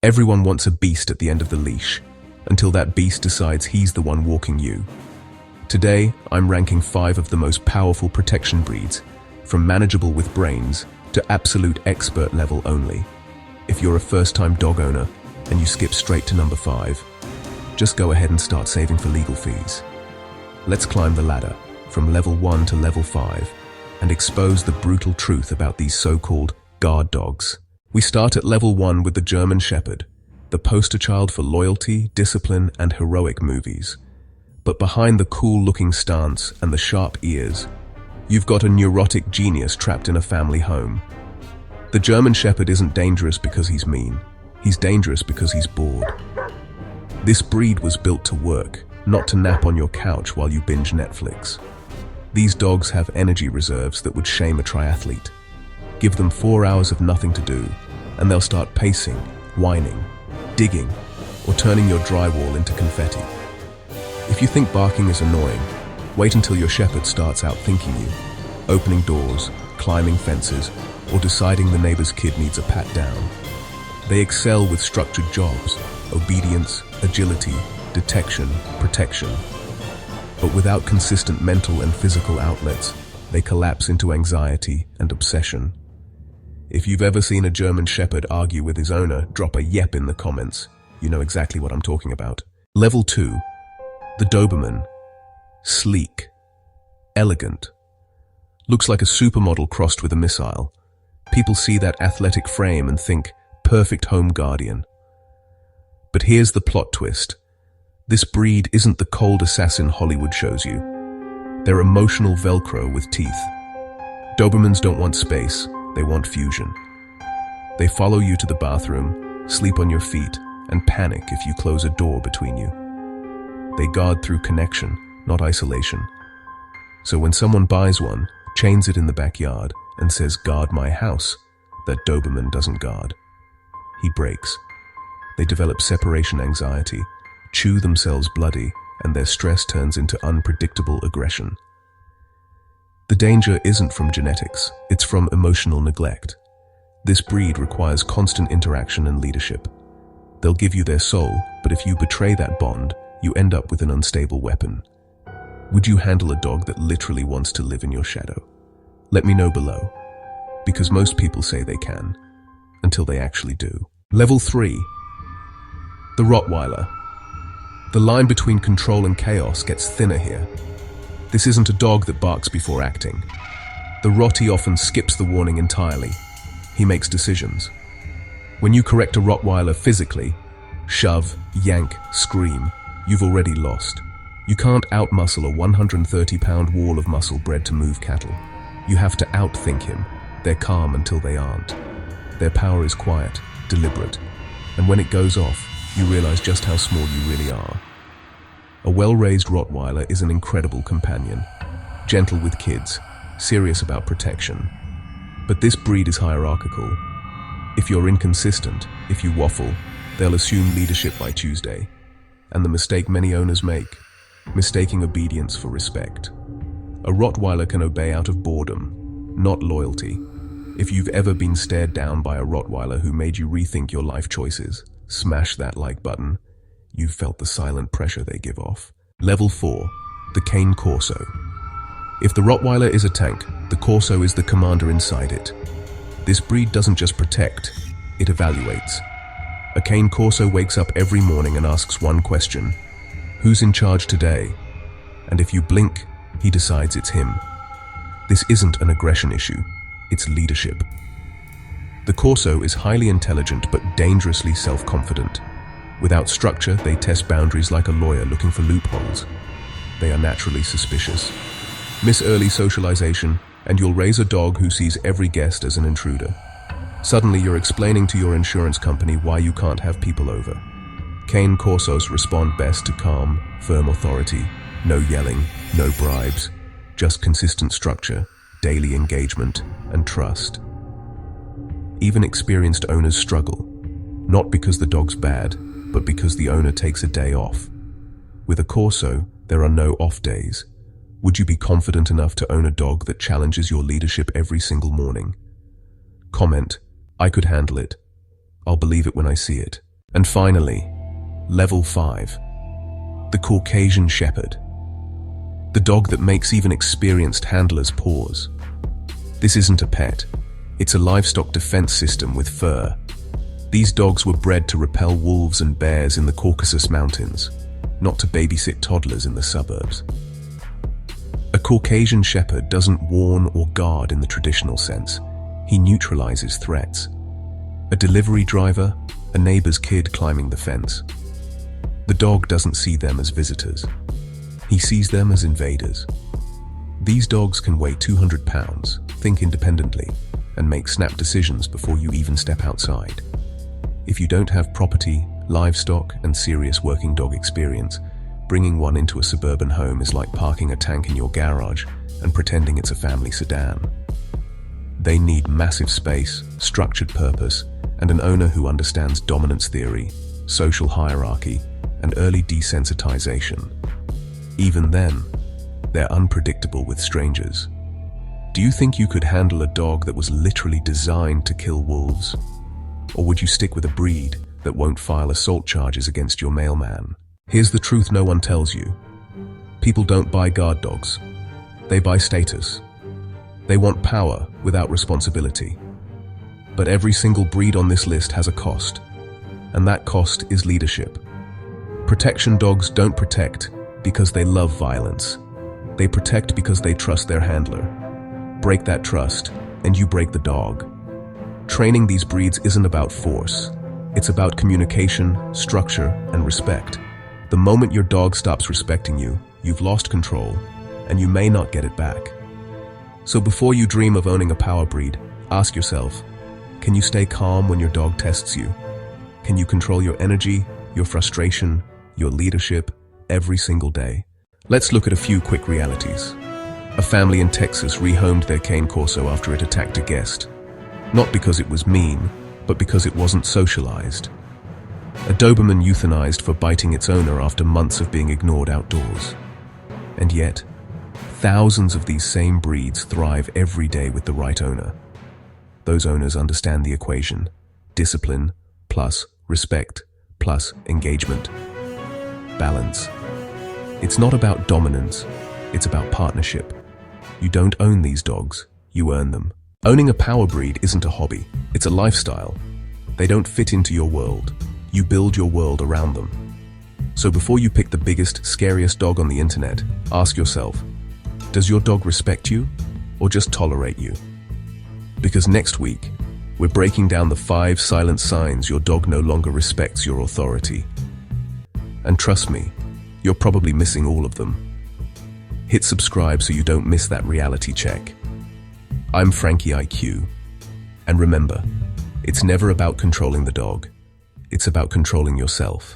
Everyone wants a beast at the end of the leash, until that beast decides he's the one walking you. Today, I'm ranking 5 of the most powerful protection breeds, from manageable with brains to absolute expert level only. If you're a first-time dog owner and you skip straight to number 5, just go ahead and start saving for legal fees. Let's climb the ladder from level 1 to level 5 and expose the brutal truth about these so-called guard dogs. We start at level 1 with the German Shepherd, the poster child for loyalty, discipline, and heroic movies. But behind the cool-looking stance and the sharp ears, you've got a neurotic genius trapped in a family home. The German Shepherd isn't dangerous because he's mean. He's dangerous because he's bored. This breed was built to work, not to nap on your couch while you binge Netflix. These dogs have energy reserves that would shame a triathlete. Give them 4 hours of nothing to do, and they'll start pacing, whining, digging, or turning your drywall into confetti. If you think barking is annoying, wait until your shepherd starts out-thinking you, opening doors, climbing fences, or deciding the neighbor's kid needs a pat down. They excel with structured jobs, obedience, agility, detection, protection. But without consistent mental and physical outlets, they collapse into anxiety and obsession. If you've ever seen a German Shepherd argue with his owner, drop a yep in the comments. You know exactly what I'm talking about. Level 2. The Doberman. Sleek. Elegant. Looks like a supermodel crossed with a missile. People see that athletic frame and think, perfect home guardian. But here's the plot twist. This breed isn't the cold assassin Hollywood shows you. They're emotional Velcro with teeth. Dobermans don't want space, they want fusion. They follow you to the bathroom, sleep on your feet, and panic if you close a door between you. They guard through connection, not isolation. So when someone buys one, chains it in the backyard, and says, "Guard my house," that Doberman doesn't guard. He breaks. They develop separation anxiety, chew themselves bloody, and their stress turns into unpredictable aggression. The danger isn't from genetics, it's from emotional neglect. This breed requires constant interaction and leadership. They'll give you their soul, but if you betray that bond, you end up with an unstable weapon. Would you handle a dog that literally wants to live in your shadow? Let me know below, because most people say they can, until they actually do. Level 3. The Rottweiler. The line between control and chaos gets thinner here. This isn't a dog that barks before acting. The Rottie often skips the warning entirely. He makes decisions. When you correct a Rottweiler physically, shove, yank, scream, you've already lost. You can't outmuscle a 130-pound wall of muscle bred to move cattle. You have to outthink him. They're calm until they aren't. Their power is quiet, deliberate, and when it goes off, you realize just how small you really are. A well-raised Rottweiler is an incredible companion, gentle with kids, serious about protection. But this breed is hierarchical. If you're inconsistent, if you waffle, they'll assume leadership by Tuesday. And the mistake many owners make, mistaking obedience for respect. A Rottweiler can obey out of boredom, not loyalty. If you've ever been stared down by a Rottweiler who made you rethink your life choices, smash that like button. You've felt the silent pressure they give off. Level 4. The Cane Corso. If the Rottweiler is a tank, the Corso is the commander inside it. This breed doesn't just protect, it evaluates. A Cane Corso wakes up every morning and asks one question: who's in charge today? And if you blink, he decides it's him. This isn't an aggression issue, it's leadership. The Corso is highly intelligent but dangerously self-confident. Without structure, they test boundaries like a lawyer looking for loopholes. They are naturally suspicious. Miss early socialization, and you'll raise a dog who sees every guest as an intruder. Suddenly, you're explaining to your insurance company why you can't have people over. Cane Corsos respond best to calm, firm authority. No yelling, no bribes, just consistent structure, daily engagement, and trust. Even experienced owners struggle, not because the dog's bad, but because the owner takes a day off. With a Corso, there are no off days. Would you be confident enough to own a dog that challenges your leadership every single morning? Comment, "I could handle it. I'll believe it when I see it." And finally, level 5. The Caucasian Shepherd. The dog that makes even experienced handlers pause. This isn't a pet. It's a livestock defense system with fur. These dogs were bred to repel wolves and bears in the Caucasus Mountains, not to babysit toddlers in the suburbs. A Caucasian Shepherd doesn't warn or guard in the traditional sense. He neutralizes threats. A delivery driver, a neighbor's kid climbing the fence. The dog doesn't see them as visitors. He sees them as invaders. These dogs can weigh 200 pounds, think independently, and make snap decisions before you even step outside. If you don't have property, livestock, and serious working dog experience, bringing one into a suburban home is like parking a tank in your garage and pretending it's a family sedan. They need massive space, structured purpose, and an owner who understands dominance theory, social hierarchy, and early desensitization. Even then, they're unpredictable with strangers. Do you think you could handle a dog that was literally designed to kill wolves? Or would you stick with a breed that won't file assault charges against your mailman? Here's the truth no one tells you. People don't buy guard dogs. They buy status. They want power without responsibility. But every single breed on this list has a cost, and that cost is leadership. Protection dogs don't protect because they love violence. They protect because they trust their handler. Break that trust, and you break the dog. Training these breeds isn't about force. It's about communication, structure, and respect. The moment your dog stops respecting you, you've lost control, and you may not get it back. So before you dream of owning a power breed, ask yourself, can you stay calm when your dog tests you? Can you control your energy, your frustration, your leadership every single day? Let's look at a few quick realities. A family in Texas rehomed their cane Corso after it attacked a guest. Not because it was mean, but because it wasn't socialized. A Doberman euthanized for biting its owner after months of being ignored outdoors. And yet, thousands of these same breeds thrive every day with the right owner. Those owners understand the equation: discipline plus respect plus engagement. Balance. It's not about dominance, it's about partnership. You don't own these dogs, you earn them. Owning a power breed isn't a hobby, it's a lifestyle. They don't fit into your world, you build your world around them. So before you pick the biggest, scariest dog on the internet, ask yourself, does your dog respect you or just tolerate you? Because next week, we're breaking down the 5 silent signs your dog no longer respects your authority. And trust me, you're probably missing all of them. Hit subscribe so you don't miss that reality check. I'm FrankieIQ. And remember, it's never about controlling the dog. It's about controlling yourself.